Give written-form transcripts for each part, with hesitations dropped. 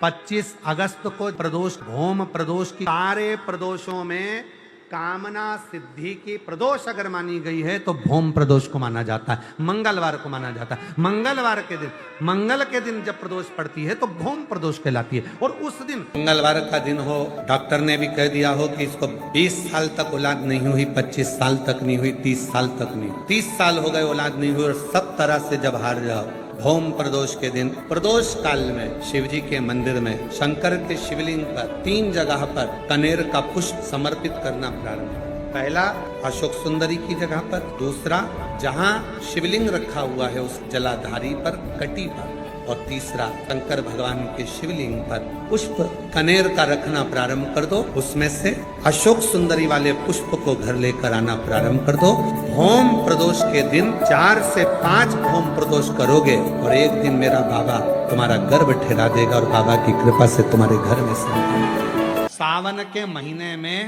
25 अगस्त को प्रदोष भौम प्रदोष की सारे प्रदोषों में कामना सिद्धि की प्रदोष अगर मानी गई है तो भौम प्रदोष को माना जाता है, मंगलवार को माना जाता है। मंगलवार के दिन, मंगल के दिन जब प्रदोष पड़ती है तो भौम प्रदोष कहलाती है। और उस दिन मंगलवार का दिन हो, डॉक्टर ने भी कह दिया हो कि इसको 20 साल तक औलाद नहीं हुई, 25 साल तक नहीं हुई, 30 साल तक नहीं हुई, 30 साल हो गए औलाद नहीं हुई और सब तरह से जब हार जाओ, भौम प्रदोष के दिन प्रदोष काल में शिव जी के मंदिर में शंकर के शिवलिंग पर 3 जगह पर कनेर का पुष्प समर्पित करना प्रारंभ करें। पहला अशोक सुंदरी की जगह पर, दूसरा जहां शिवलिंग रखा हुआ है उस जलाधारी पर, कटी पर, और तीसरा शंकर भगवान के शिवलिंग पर पुष्प कनेर का रखना प्रारंभ कर दो। उसमें से अशोक सुंदरी वाले पुष्प को घर लेकर आना प्रारंभ कर दो। भौम प्रदोष के दिन 4 से 5 भौम प्रदोष करोगे और एक दिन मेरा बाबा तुम्हारा गर्भ ठहरा देगा और बाबा की कृपा से तुम्हारे घर में संतान। सावन के महीने में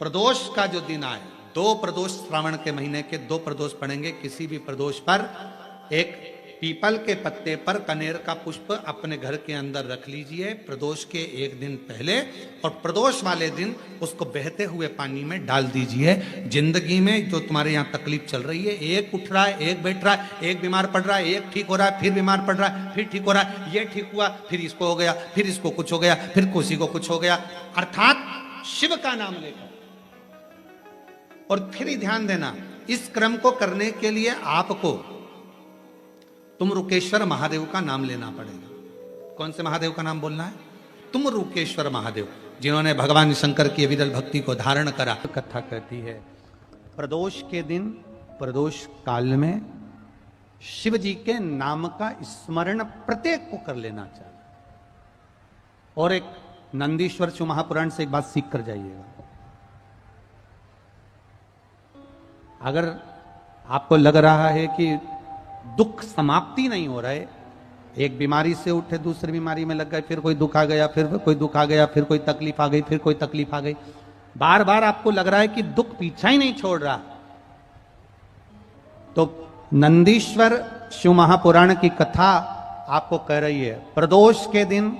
प्रदोष का जो दिन आए, 2 प्रदोष श्रावण के महीने के 2 प्रदोष पड़ेंगे। किसी भी प्रदोष पर एक पीपल के पत्ते पर कनेर का पुष्प अपने घर के अंदर रख लीजिए प्रदोष के एक दिन पहले, और प्रदोष वाले दिन उसको बहते हुए पानी में डाल दीजिए। जिंदगी में जो तुम्हारे यहाँ तकलीफ चल रही है, एक उठ रहा है, एक बैठ रहा है, एक बीमार पड़ रहा है, एक ठीक हो रहा है, फिर बीमार पड़ रहा है, फिर ठीक हो रहा है, ये ठीक हुआ, फिर इसको हो गया, फिर इसको कुछ हो गया, फिर किसी को कुछ हो गया, अर्थात शिव का नाम लेकर। और फिर ही ध्यान देना, इस क्रम को करने के लिए आपको तुम रुकेश्वर महादेव का नाम लेना पड़ेगा। कौन से महादेव का नाम बोलना है? तुम रुकेश्वर महादेव, जिन्होंने भगवान शंकर की विरल भक्ति को धारण करा। कथा कहती है प्रदोष के दिन, प्रदोष काल में शिव जी के नाम का स्मरण प्रत्येक को कर लेना चाहिए। और एक नंदीश्वर शिव महापुराण से एक बात सीख कर जाइएगा। अगर आपको लग रहा है कि दुख समाप्ति नहीं हो रहा है, एक बीमारी से उठे दूसरी बीमारी में लग गए, फिर कोई दुख आ गया, फिर कोई दुख आ गया, फिर कोई तकलीफ आ गई, फिर कोई तकलीफ आ गई, बार बार आपको लग रहा है कि दुख पीछा ही नहीं छोड़ रहा, तो नंदीश्वर शिव महापुराण की कथा आपको कह रही है प्रदोष के दिन,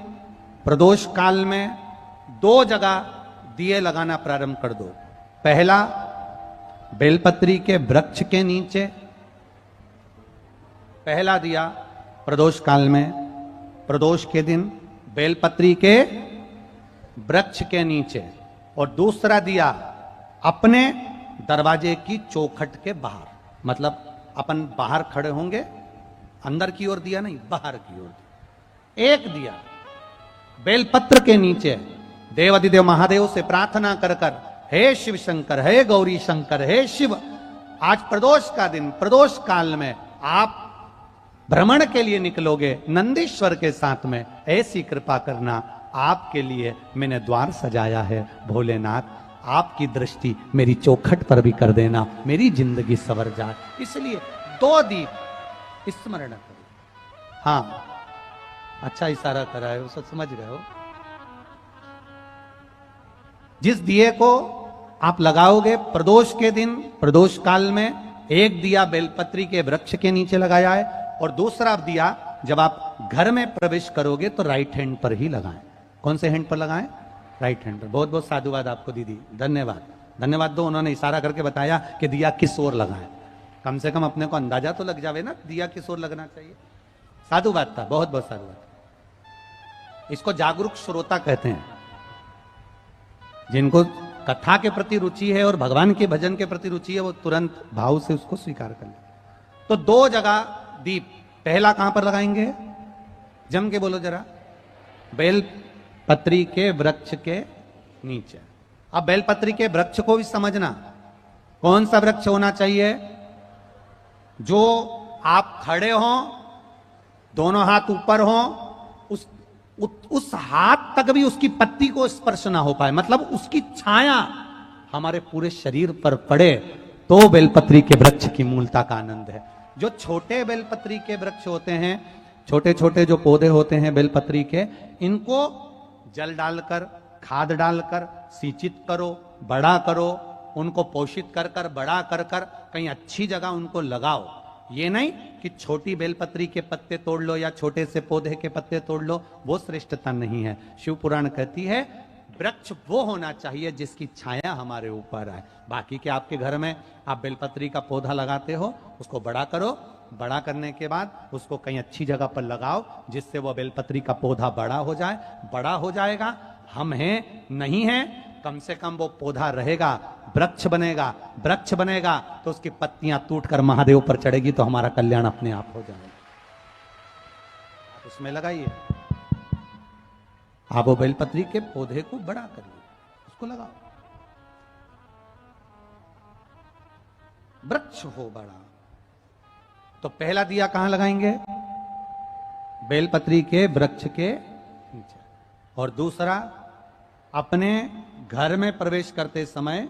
प्रदोष काल में 2 जगह दिए लगाना प्रारंभ कर दो। पहला बेलपत्री के वृक्ष के नीचे, पहला दिया प्रदोष काल में, प्रदोष के दिन बेलपत्री के वृक्ष के नीचे, और दूसरा दिया अपने दरवाजे की चौखट के बाहर। मतलब अपन बाहर खड़े होंगे, अंदर की ओर दिया नहीं, बाहर की ओर दिया। एक दिया बेलपत्र के नीचे देवाधिदेव महादेव से प्रार्थना कर कर, हे शिव शंकर, हे गौरी शंकर, हे शिव, आज प्रदोष का दिन, प्रदोष काल में आप भ्रमण के लिए निकलोगे नंदीश्वर के साथ में, ऐसी कृपा करना, आपके लिए मैंने द्वार सजाया है भोलेनाथ, आपकी दृष्टि मेरी चौखट पर भी कर देना, मेरी जिंदगी सवर जाए। इसलिए 2 दीप स्मरण करो। हाँ, अच्छा इशारा कराए हो, सब समझ रहे हो। जिस दिए को आप लगाओगे प्रदोष के दिन, प्रदोष काल में, एक दिया बेलपत्री के वृक्ष के नीचे लगाया है, और दूसरा दिया जब आप घर में प्रवेश करोगे तो राइट हैंड पर ही लगाएं। कौन से हैंड पर लगाएं? राइट हैंड पर। बहुत बहुत साधुवाद आपको दीदी, धन्यवाद, धन्यवाद दो। उन्होंने इशारा करके बताया कि दिया किस ओर लगाएं, कम से कम अपने को अंदाजा तो लग जावे ना दिया किस ओर लगना चाहिए। साधुवाद था, बहुत बहुत साधुवाद। इसको जागरूक श्रोता कहते हैं, जिनको कथा के प्रति रुचि है और भगवान के भजन के प्रति रुचि है, वो तुरंत भाव से उसको स्वीकार कर ले। तो 2 जगह दीप, पहला कहां पर लगाएंगे? जम के बोलो जरा। बेलपत्री के वृक्ष के नीचे। अब बेलपत्री के वृक्ष को भी समझना, कौन सा वृक्ष होना चाहिए? जो आप खड़े हो, दोनों हाथ ऊपर हो, उस हाथ तक भी उसकी पत्ती को स्पर्श ना हो पाए, मतलब उसकी छाया हमारे पूरे शरीर पर पड़े, तो बेलपत्री के वृक्ष की मूलता का आनंद है। जो छोटे बेलपत्री के वृक्ष होते हैं, छोटे छोटे जो पौधे होते हैं बेलपत्री के, इनको जल डालकर, खाद डालकर सिंचित करो, बड़ा करो, उनको पोषित कर कर, बड़ा कर कर कहीं अच्छी जगह उनको लगाओ, ये नहीं कि छोटी बेलपत्री के पत्ते तोड़ लो या छोटे से पौधे के पत्ते तोड़ लो, वो श्रेष्ठता नहीं है। शिव पुराण कहती है वृक्ष वो होना चाहिए जिसकी छाया हमारे ऊपर आए। बाकी के आपके घर में आप बेलपत्री का पौधा लगाते हो, उसको बड़ा करो, बड़ा करने के बाद उसको कहीं अच्छी जगह पर लगाओ जिससे वो बेलपत्री का पौधा बड़ा हो जाए। बड़ा हो जाएगा, हम हैं नहीं हैं, कम से कम वो पौधा रहेगा, वृक्ष बनेगा। वृक्ष बनेगा तो उसकी पत्तियां टूटकर महादेव पर चढ़ेगी तो हमारा कल्याण अपने आप हो जाएगा। उसमें लगाइए, आप वो बेलपत्री के पौधे को बड़ा करिए, उसको लगाओ, वृक्ष हो बड़ा। तो पहला दिया कहां लगाएंगे? बेलपत्री के वृक्ष के नीचे। और दूसरा, अपने घर में प्रवेश करते समय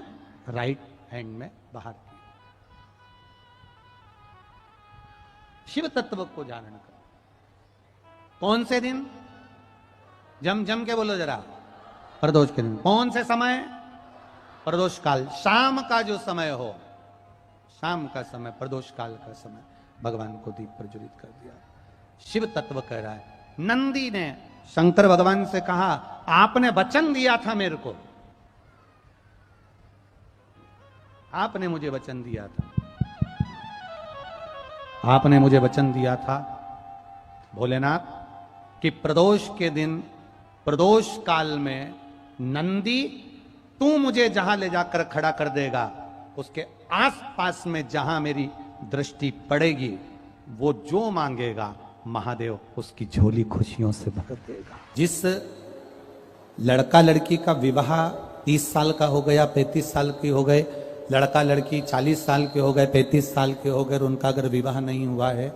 राइट हैंड में बाहर की। शिव तत्व को धारण करो। कौन से दिन? जम जम के बोलो जरा। प्रदोष के दिन। कौन से समय? प्रदोष काल, शाम का जो समय हो, शाम का समय, प्रदोष काल का समय भगवान को दीप प्रज्वलित कर दिया। शिव तत्व कह रहा है। नंदी ने शंकर भगवान से कहा आपने वचन दिया था मेरे को, आपने मुझे वचन दिया था, आपने मुझे वचन दिया था भोलेनाथ कि प्रदोष के दिन, प्रदोष काल में नंदी तू मुझे जहां ले जाकर खड़ा कर देगा, उसके आसपास में जहां मेरी दृष्टि पड़ेगी, वो जो मांगेगा महादेव उसकी झोली खुशियों से भर देगा। जिस लड़का लड़की का विवाह 30 साल का हो गया, 35 साल के हो गए, लड़का लड़की 40 साल के हो गए, 35 साल के हो गए, उनका अगर विवाह नहीं हुआ है,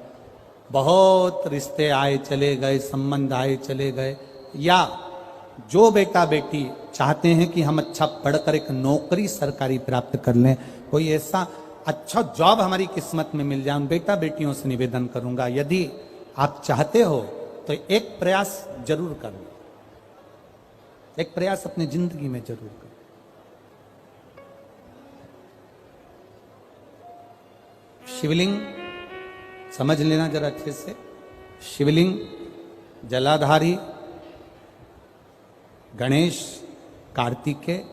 बहुत रिश्ते आए चले गए, संबंध आए चले गए, या जो बेटा बेटी चाहते हैं कि हम अच्छा पढ़कर एक नौकरी सरकारी प्राप्त कर लें, कोई ऐसा अच्छा जॉब हमारी किस्मत में मिल जाए, उन बेटा बेटियों से निवेदन करूंगा यदि आप चाहते हो तो एक प्रयास जरूर करो, एक प्रयास अपनी जिंदगी में जरूर करो। शिवलिंग समझ लेना जरा अच्छे से। शिवलिंग जलाधारी गणेश, कार्तिकेय,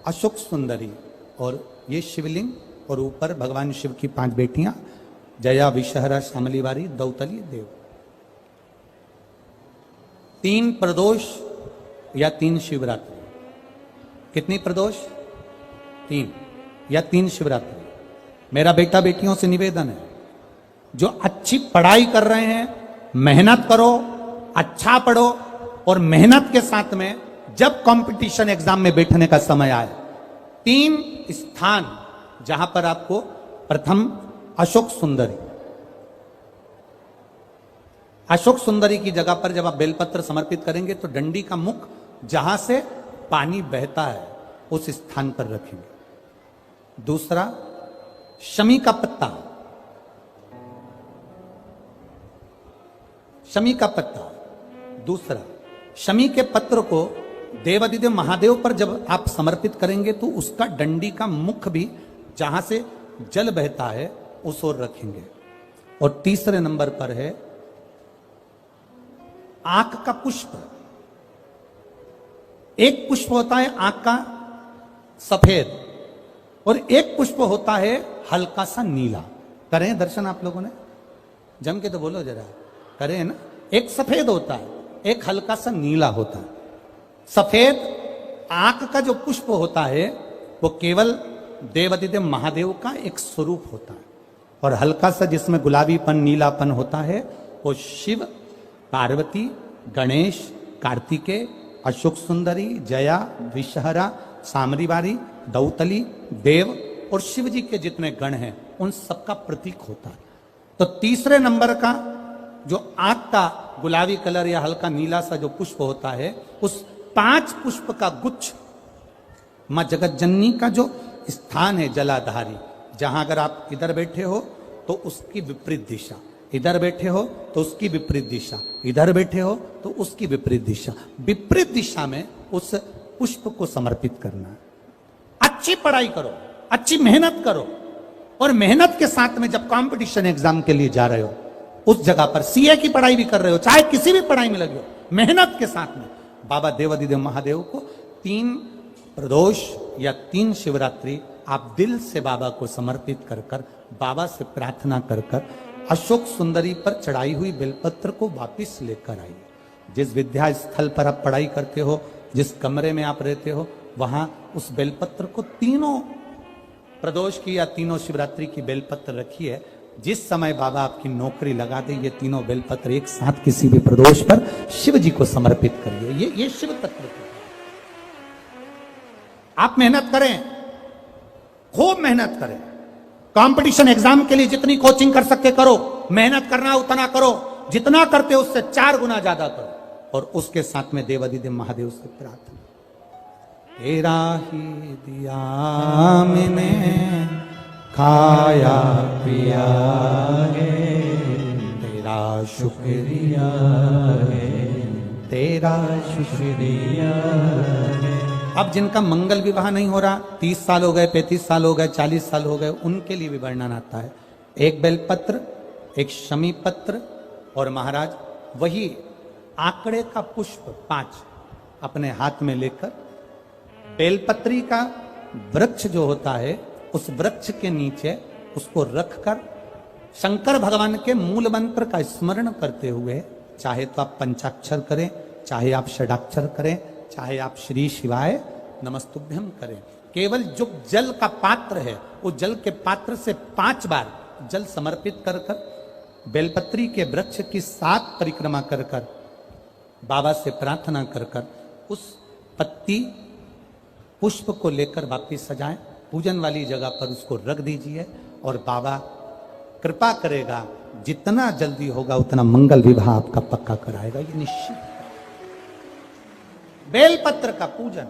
अशोक सुंदरी, और ये शिवलिंग, और ऊपर भगवान शिव की 5 बेटियां, जया, विषहरा, शामलीवारी, दौतली, देव। 3 प्रदोष या 3 शिवरात्रि। कितनी प्रदोष? 3 या 3 शिवरात्रि। मेरा बेटा बेटियों से निवेदन है, जो अच्छी पढ़ाई कर रहे हैं, मेहनत करो, अच्छा पढ़ो, और मेहनत के साथ में जब कंपटीशन एग्जाम में बैठने का समय आए, 3 स्थान जहां पर आपको, प्रथम अशोक सुंदरी, अशोक सुंदरी की जगह पर जब आप बेलपत्र समर्पित करेंगे तो डंडी का मुख जहां से पानी बहता है उस स्थान पर रखेंगे। दूसरा, शमी का पत्ता, शमी का पत्ता। दूसरा, शमी के पत्र को देवादिदेव महादेव पर जब आप समर्पित करेंगे तो उसका डंडी का मुख भी जहां से जल बहता है उस ओर रखेंगे। और तीसरे नंबर पर है आंख का पुष्प। एक पुष्प होता है आंख का सफेद, और एक पुष्प होता है हल्का सा नीला। करें दर्शन आप लोगों ने? जम के तो बोलो जरा, करें ना? एक सफेद होता है, एक हल्का सा नीला होता है। सफेद आंख का जो पुष्प होता है वो केवल देवादिदेव महादेव का एक स्वरूप होता है, और हल्का सा जिसमें गुलाबीपन, नीलापन होता है वो शिव, पार्वती, गणेश, कार्तिकेय, अशोक सुंदरी, जया, विषहरा, सामरीवारी, दौतली, देव और शिव जी के जितने गण हैं उन सबका प्रतीक होता है। तो तीसरे नंबर का जो आंख का गुलाबी कलर या हल्का नीला सा जो पुष्प होता है, उस 5 पुष्प का गुच्छ मां जगत जननी का जो स्थान है जलाधारी, जहां अगर आप इधर बैठे हो तो उसकी विपरीत दिशा, इधर बैठे हो तो उसकी विपरीत दिशा, इधर बैठे हो तो उसकी विपरीत दिशा, विपरीत दिशा में उस पुष्प को समर्पित करना है। अच्छी पढ़ाई करो, अच्छी मेहनत करो, और मेहनत के साथ में जब कंपटीशन एग्जाम के लिए जा रहे हो, उस जगह पर सीए की पढ़ाई भी कर रहे हो, चाहे किसी भी पढ़ाई में लगे हो, मेहनत के साथ में बाबा देवादिदेव महादेव को 3 प्रदोष या 3 शिवरात्रि आप दिल से बाबा को समर्पित कर कर, बाबा से प्रार्थना कर कर अशोक सुंदरी पर चढ़ाई हुई बेलपत्र को वापिस लेकर आइए। जिस विद्या स्थल पर आप पढ़ाई करते हो, जिस कमरे में आप रहते हो, वहां उस बेलपत्र को 3 प्रदोष की या 3 शिवरात्रि की बेलपत्र रखिए। जिस समय बाबा आपकी नौकरी लगा दे, ये 3 बेलपत्र एक साथ किसी भी प्रदोष पर शिव जी को समर्पित करिए। ये शिव तत्व है। आप मेहनत करें, खूब मेहनत करें, कंपटीशन एग्जाम के लिए जितनी कोचिंग कर सकते करो, मेहनत करना उतना करो, जितना करते उससे 4 गुना ज्यादा करो, और उसके साथ में देवादिदेव महादेव से प्रार्थना, तेरा ही दिया मैंने खाया पिया है, तेरा शुक्रिया है, तेरा शुक्रिया है। अब जिनका मंगल विवाह नहीं हो रहा, 30 साल हो गए, 35 साल हो गए, 40 साल हो गए, उनके लिए भी वर्णन आता है। एक बेलपत्र, एक शमी पत्र, और महाराज वही आंकड़े का पुष्प 5 अपने हाथ में लेकर, बेलपत्री का वृक्ष जो होता है, उस वृक्ष के नीचे उसको रखकर शंकर भगवान के मूल मंत्र का स्मरण करते हुए, चाहे तो आप पंचाक्षर करें, चाहे आप षडाक्षर करें, चाहे आप श्री शिवाय नमस्तुभ्यम करें, केवल जो जल का पात्र है, उस जल के पात्र से 5 बार जल समर्पित कर कर, बेलपत्री के वृक्ष की 7 परिक्रमा कर कर, बाबा से प्रार्थना कर कर, उस पत्ती पुष्प को लेकर वापिस सजाएं, पूजन वाली जगह पर उसको रख दीजिए, और बाबा कृपा करेगा, जितना जल्दी होगा उतना मंगल विवाह आपका पक्का कराएगा, ये निश्चित। बेलपत्र का पूजन,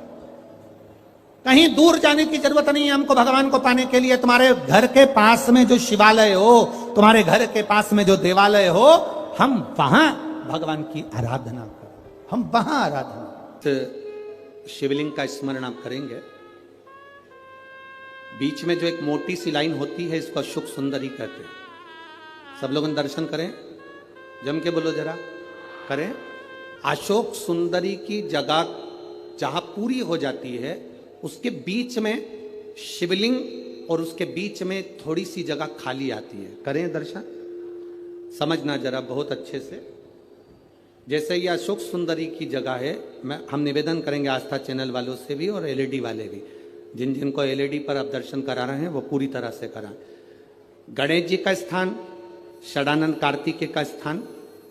कहीं दूर जाने की जरूरत नहीं है हमको भगवान को पाने के लिए। तुम्हारे घर के पास में जो शिवालय हो, तुम्हारे घर के पास में जो देवालय हो, हम वहां भगवान की आराधना करें, हम वहां आराधना। शिवलिंग का स्मरण आप करेंगे, बीच में जो एक मोटी सी लाइन होती है, इसको अशोक सुंदरी कहते हैं। सब लोग दर्शन करें, जम के बोलो जरा, करें। अशोक सुंदरी की जगह जहां पूरी हो जाती है, उसके बीच में शिवलिंग और उसके बीच में थोड़ी सी जगह खाली आती है। करें दर्शन, समझना जरा बहुत अच्छे से। जैसे ये अशोक सुंदरी की जगह है, हम निवेदन करेंगे आस्था चैनल वालों से भी और एलईडी वाले भी, जिन जिनको एलईडी पर आप दर्शन करा रहे हैं वो पूरी तरह से कराएं। गणेश जी का स्थान, षडानंद कार्तिकेय का स्थान,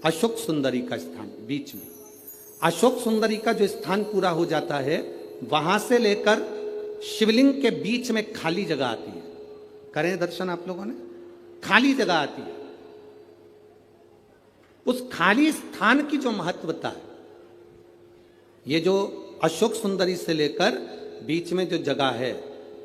अशोक सुंदरी का स्थान बीच में। अशोक सुंदरी का जो स्थान पूरा हो जाता है, वहां से लेकर शिवलिंग के बीच में खाली जगह आती है। करें दर्शन आप लोगों ने, खाली जगह आती है। उस खाली स्थान की जो महत्वता है, ये जो अशोक सुंदरी से लेकर बीच में जो जगह है,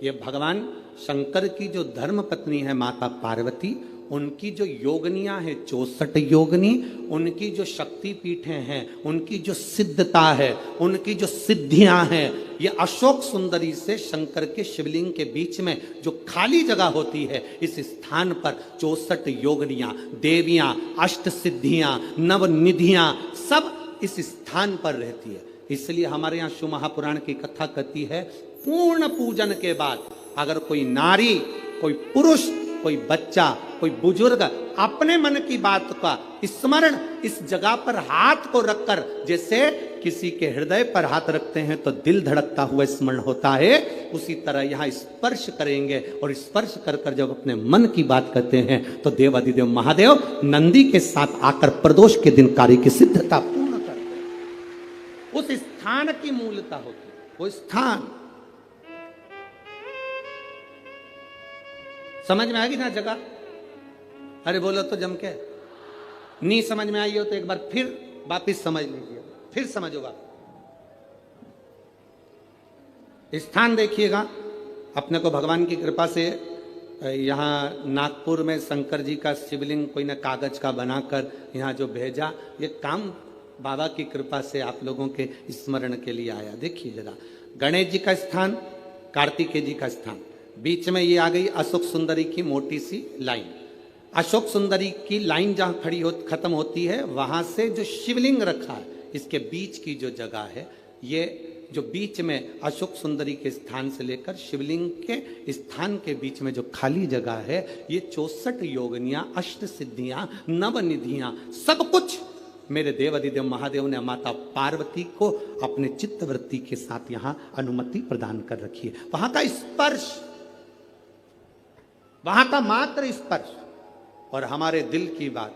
ये भगवान शंकर की जो धर्म पत्नी है माता पार्वती, उनकी जो योगनियां हैं 64 योगनी, उनकी जो शक्ति पीठें हैं, उनकी जो सिद्धता है, उनकी जो सिद्धियां हैं, ये अशोक सुंदरी से शंकर के शिवलिंग के बीच में जो खाली जगह होती है, इस स्थान पर 64 योगनियां, देवियां, अष्ट सिद्धियां, नवनिधियां सब इस स्थान पर रहती है। इसलिए हमारे यहाँ शिव महापुराण की कथा कहती है, पूर्ण पूजन के बाद अगर कोई नारी, कोई पुरुष, कोई बच्चा, कोई बुजुर्ग अपने मन की बात का स्मरण इस जगह पर हाथ को रखकर, जैसे किसी के हृदय पर हाथ रखते हैं तो दिल धड़कता हुआ स्मरण होता है, उसी तरह यहाँ स्पर्श करेंगे, और स्पर्श कर कर जब अपने मन की बात करते हैं तो देवादिदेव महादेव नंदी के साथ आकर प्रदोष के दिन कार्य की सिद्धता पूर्ण करते हैं। उस स्थान की मूलता होती है, वो स्थान समझ में आएगी ना जगह। अरे बोलो तो जम के, नहीं समझ में आई हो तो एक बार फिर वापिस समझ लीजिए, फिर समझोगा। स्थान देखिएगा, अपने को भगवान की कृपा से यहाँ नागपुर में शंकर जी का शिवलिंग कोई ना कागज का बनाकर यहाँ जो भेजा, ये काम बाबा की कृपा से आप लोगों के स्मरण के लिए आया। देखिए जरा, गणेश जी का स्थान, कार्तिकेय जी का स्थान, बीच में ये आ गई अशोक सुंदरी की मोटी सी लाइन। अशोक सुंदरी की लाइन जहां खत्म होती है, वहां से जो शिवलिंग रखा है, इसके बीच की जो जगह है, ये जो बीच में अशोक सुंदरी के स्थान से लेकर शिवलिंग के स्थान के बीच में जो खाली जगह है, ये 64 योगनियां, अष्ट सिद्धियां, नवनिधियां, सब कुछ मेरे देव अधिदेव महादेव ने माता पार्वती को अपने चित्तवृत्ति के साथ यहां अनुमति प्रदान कर रखी है। वहां का स्पर्श, वहां का मात्र स्पर्श और हमारे दिल की बात।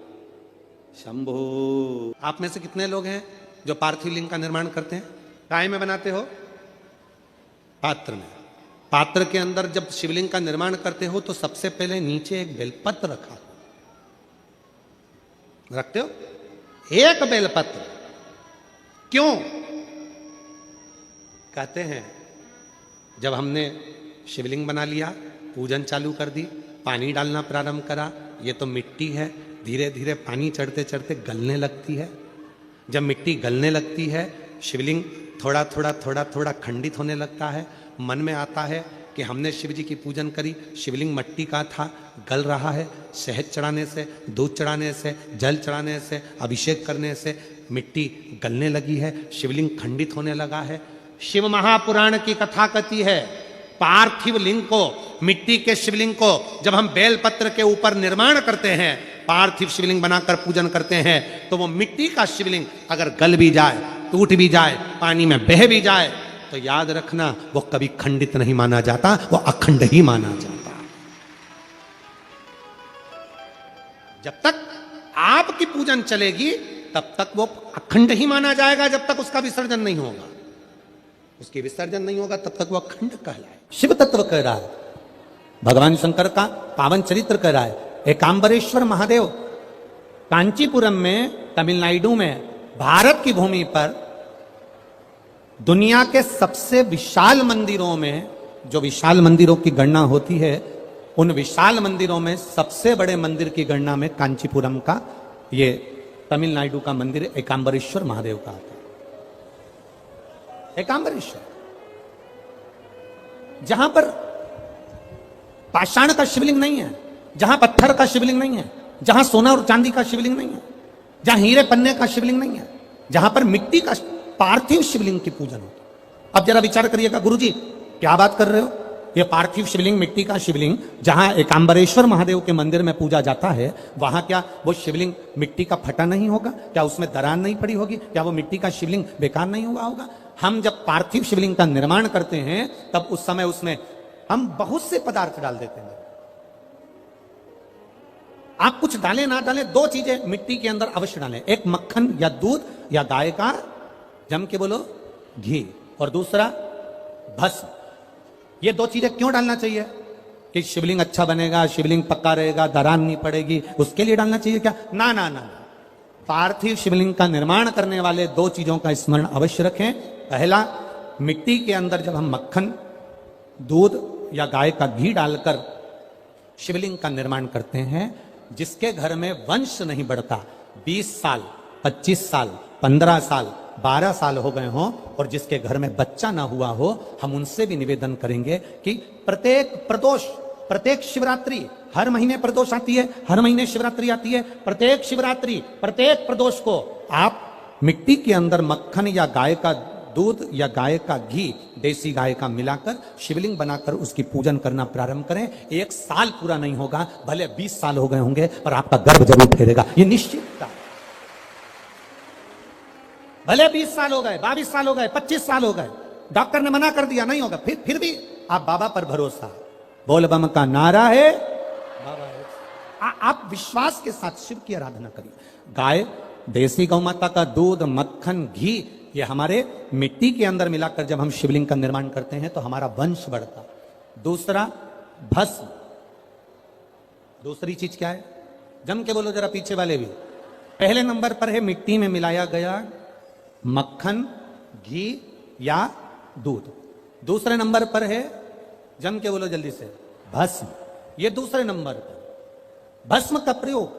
शंभो। आप में से कितने लोग हैं जो पार्थिव लिंग का निर्माण करते हैं? काय में बनाते हो? पात्र में। पात्र के अंदर जब शिवलिंग का निर्माण करते हो तो सबसे पहले नीचे एक बेलपत्र रखा, रखते हो? एक बेलपत्र। क्यों? कहते हैं जब हमने शिवलिंग बना लिया, पूजन चालू कर दी, पानी डालना प्रारंभ करा, ये तो मिट्टी है, धीरे धीरे पानी चढ़ते चढ़ते गलने लगती है। जब मिट्टी गलने लगती है, शिवलिंग थोड़ा थोड़ा थोड़ा थोड़ा खंडित होने लगता है। मन में आता है कि हमने शिव जी की पूजन करी, शिवलिंग मिट्टी का था, गल रहा है। शहद चढ़ाने से, दूध चढ़ाने से, जल चढ़ाने से, अभिषेक करने से मिट्टी गलने लगी है, शिवलिंग खंडित होने लगा है। शिव महापुराण की कथा कहती है, पार्थिव लिंग को, मिट्टी के शिवलिंग को जब हम बेलपत्र के ऊपर निर्माण करते हैं, पार्थिव शिवलिंग बनाकर पूजन करते हैं, तो वो मिट्टी का शिवलिंग अगर गल भी जाए, टूट भी जाए, पानी में बह भी जाए, तो याद रखना वो कभी खंडित नहीं माना जाता, वो अखंड ही माना जाता। जब तक आपकी पूजन चलेगी तब तक वो अखंड ही माना जाएगा, जब तक उसका विसर्जन नहीं होगा। उसकी विसर्जन नहीं होगा तब तक वो अखंड कहलाए। शिव तत्व कह रहा है, भगवान शंकर का पावन चरित्र कह रहा है। एकांबरेश्वर महादेव कांचीपुरम में, तमिलनाडु में, भारत की भूमि पर दुनिया के सबसे विशाल मंदिरों में, जो विशाल मंदिरों की गणना होती है, उन विशाल मंदिरों में सबसे बड़े मंदिर की गणना में कांचीपुरम का, ये तमिलनाडु का मंदिर एकांबरेश्वर महादेव का आता है। एकांबरेश्वर, जहां पर पाषाण का शिवलिंग नहीं है, जहां पत्थर का शिवलिंग नहीं है, जहां सोना और चांदी का शिवलिंग नहीं है, जहां हीरे पन्ने का शिवलिंग नहीं है, जहां पर मिट्टी का पार्थिव शिवलिंग की पूजन होती है। अब जरा विचार करिएगा, गुरुजी क्या बात कर रहे हो? ये पार्थिव शिवलिंग, मिट्टी का शिवलिंग जहां एकांबरेश्वर महादेव के मंदिर में पूजा जाता है, वहां क्या वो शिवलिंग मिट्टी का फटा नहीं होगा? क्या उसमें दरार नहीं पड़ी होगी? क्या वो मिट्टी का शिवलिंग बेकार नहीं हुआ होगा? हम जब पार्थिव शिवलिंग का निर्माण करते हैं तब उस समय उसमें हम बहुत से पदार्थ डाल देते हैं। आप कुछ डालें ना डालें, दो चीजें मिट्टी के अंदर अवश्य डालें, एक मक्खन या दूध या गाय का, जम के बोलो, घी, और दूसरा भस्म। ये दो चीजें क्यों डालना चाहिए? कि शिवलिंग अच्छा बनेगा, शिवलिंग पक्का रहेगा, दरार नहीं पड़ेगी, उसके लिए डालना चाहिए क्या? ना ना ना। पार्थिव शिवलिंग का निर्माण करने वाले दो चीजों का स्मरण अवश्य रखें। पहला, मिट्टी के अंदर जब हम मक्खन, दूध या गाय का घी डालकर शिवलिंग का निर्माण करते हैं, जिसके घर में वंश नहीं बढ़ता, 20 साल, 25 साल, 15 साल, 12 साल हो गए हों, और जिसके घर में बच्चा ना हुआ हो, हम उनसे भी निवेदन करेंगे कि प्रत्येक प्रदोष, प्रत्येक शिवरात्रि, हर महीने प्रदोष आती है, हर महीने शिवरात्रि आती है, प्रत्येक शिवरात्रि, प्रत्येक प्रदोष को आप मिट्टी के अंदर मक्खन या गाय का दूध या गाय का घी, देसी गाय का मिलाकर शिवलिंग बनाकर उसकी पूजन करना प्रारंभ करें। 1 साल पूरा नहीं होगा, भले 20 साल हो गए होंगे, पर आपका गर्भ जरूर फैलेगा, ये निश्चित था। भले 20 साल हो गए, 22 साल हो गए, 25 साल हो गए, डॉक्टर ने मना कर दिया नहीं होगा, फिर भी आप बाबा पर भरोसा, बोल बम का नारा है, बाबा है। आप विश्वास के साथ शिव की आराधना करिए। गाय, देसी गौ माता का दूध, मक्खन, घी, ये हमारे मिट्टी के अंदर मिलाकर जब हम शिवलिंग का निर्माण करते हैं तो हमारा वंश बढ़ता। दूसरा, भस्म। दूसरी चीज क्या है? जम के बोलो जरा पीछे वाले भी। पहले नंबर पर है मिट्टी में मिलाया गया मक्खन, घी या दूध। दूसरे नंबर पर है, जम के बोलो जल्दी से, भस्म। ये दूसरे नंबर पर। भस्म का प्रयोग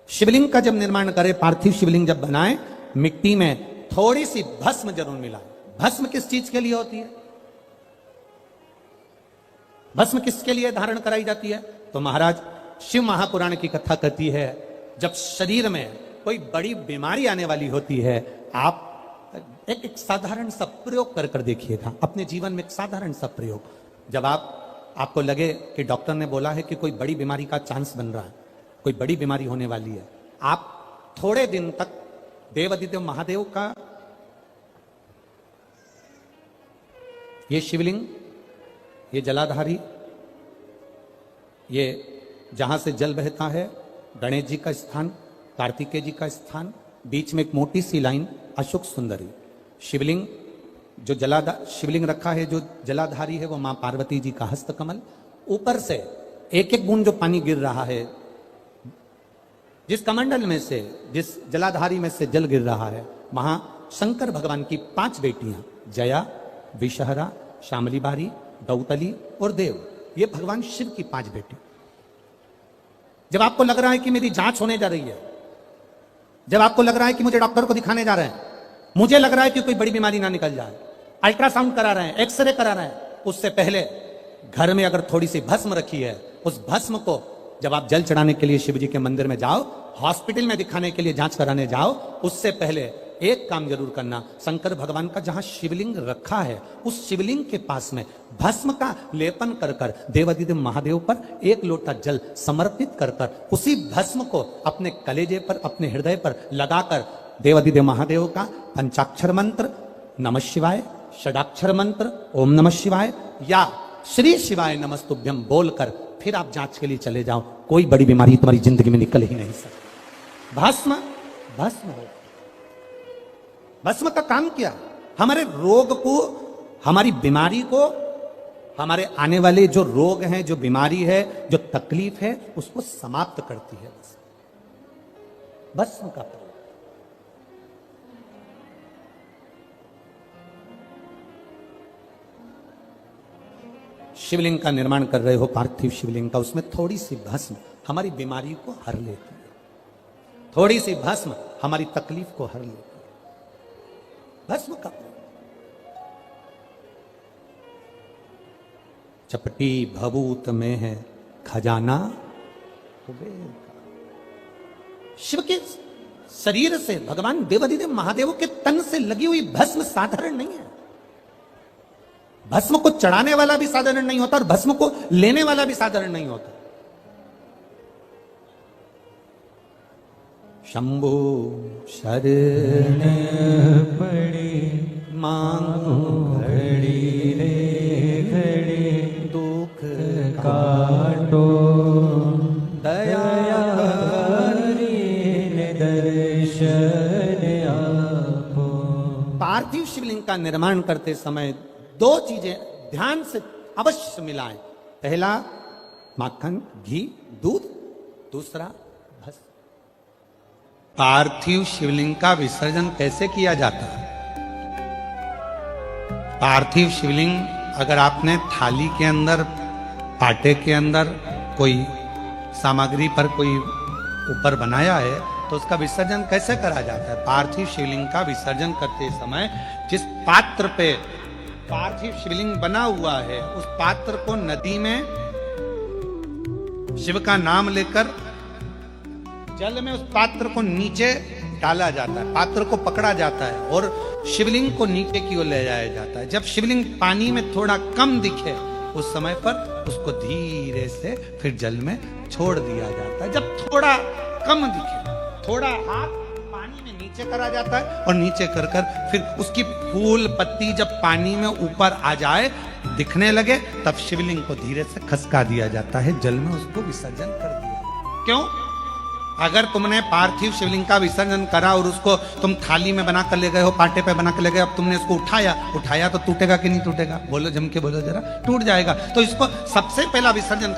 शिवलिंग का जब निर्माण करें, पार्थिव शिवलिंग जब बनाए, मिट्टी में थोड़ी सी भस्म जरूर मिलाए। भस्म किस चीज के लिए होती है? भस्म किसके लिए धारण कराई जाती है? तो महाराज शिव महापुराण की कथा कहती है, जब शरीर में कोई बड़ी बीमारी आने वाली होती है, आप एक साधारण सा प्रयोग कर देखिएगा अपने जीवन में। एक साधारण सा प्रयोग, जब आपको लगे कि डॉक्टर ने बोला है कि कोई बड़ी बीमारी का चांस बन रहा है, कोई बड़ी बीमारी होने वाली है, आप थोड़े दिन तक देवादिदेव महादेव का ये शिवलिंग, ये जलाधारी, ये जहां से जल बहता है, गणेश जी का स्थान, कार्तिकेय जी का स्थान, बीच में एक मोटी सी लाइन अशोक सुंदरी, शिवलिंग जो शिवलिंग रखा है, जो जलाधारी है वो मां पार्वती जी का हस्तकमल, ऊपर से एक एक बूंद जो पानी गिर रहा है, जिस कमंडल में से, जिस जलाधारी में से जल गिर रहा है, वहां शंकर भगवान की 5 बेटियां, जया, विषहरा, शामली बारी, दौतली और देव, ये भगवान शिव की 5 बेटी। जब आपको लग रहा है कि मेरी जांच होने जा रही है, जब आपको लग रहा है कि मुझे डॉक्टर को दिखाने जा रहे हैं, मुझे लग रहा है कि कोई बड़ी बीमारी ना निकल जाए, अल्ट्रासाउंड करा रहे हैं, एक्सरे करा रहे हैं, उससे पहले घर में अगर थोड़ी सी भस्म रखी है, उस भस्म को जब आप जल चढ़ाने के लिए शिव जी के मंदिर में जाओ, हॉस्पिटल में दिखाने के लिए जांच कराने जाओ, उससे पहले एक काम जरूर करना, शंकर भगवान का जहां शिवलिंग रखा है, उस शिवलिंग के पास में भस्म का लेपन कर देवादिदेव महादेव पर 1 लोटा जल समर्पित कर उसी भस्म को अपने कलेजे पर, अपने हृदय पर लगाकर देवादिदेव महादेव का पंचाक्षर मंत्र नमः शिवाय, षडाक्षर मंत्र ओम नमः शिवाय या श्री शिवाय नमस्तुभ्यम बोलकर फिर आप जांच के लिए चले जाओ। कोई बड़ी बीमारी तुम्हारी जिंदगी में निकल ही नहीं सकती। भस्म भस्म हो, भस्म का काम क्या? हमारे रोग को, हमारी बीमारी को, हमारे आने वाले जो रोग हैं, जो बीमारी है, जो तकलीफ है, उसको समाप्त करती है भस्म का प्रयोग। शिवलिंग का निर्माण कर रहे हो, पार्थिव शिवलिंग का, उसमें थोड़ी सी भस्म हमारी बीमारी को हर लेती है, थोड़ी सी भस्म हमारी तकलीफ को हर लेती है। भस्म का चपटी भभूत में है खजाना कुबेर का। शिव के शरीर से, भगवान देवादिदेव महादेव के तन से लगी हुई भस्म साधारण नहीं है। भस्म को चढ़ाने वाला भी साधारण नहीं होता और भस्म को लेने वाला भी साधारण नहीं होता। शंभु शरण पड़ी मांगो घड़ी रे घड़ी, दुख काटो दया दर्शन आपो। पार्थिव शिवलिंग का निर्माण करते समय 2 चीजें ध्यान से अवश्य मिलाएं। पहला माखन, घी, दूध, दूसरा भस्म। पार्थिव शिवलिंग का विसर्जन कैसे किया जाता है? पार्थिव शिवलिंग अगर आपने थाली के अंदर, पाटे के अंदर कोई सामग्री पर कोई ऊपर बनाया है, तो उसका विसर्जन कैसे करा जाता है? पार्थिव शिवलिंग का विसर्जन करते समय जिस पात्र पे पार्थिव शिवलिंग बना हुआ है, उस पात्र को नदी में शिव का नाम लेकर जल में उस पात्र को नीचे डाला जाता है, पात्र को पकड़ा जाता है और शिवलिंग को नीचे की ओर ले जाया जाता है। जब शिवलिंग पानी में थोड़ा कम दिखे, उस समय पर उसको धीरे से फिर जल में छोड़ दिया जाता है। जब थोड़ा कम दिखे, थोड़ा हाथ पानी में नीचे करा जाता है और नीचे कर फिर उसकी फूल पत्ती जब पानी में ऊपर आ जाए, दिखने लगे, तब शिवलिंग को धीरे से खसका दिया जाता है, जल में उसको विसर्जन कर दिया। क्यों? अगर तुमने पार्थिव शिवलिंग का विसर्जन करा और उसको तुम थाली में बना कर ले गए हो, पाटे पे बना कर ले गए, अब तुमने उसको उठाया तो टूटेगा कि नहीं टूटेगा? बोलो, जम के बोलो जरा, टूट जाएगा। तो इसको सबसे पहला विसर्जन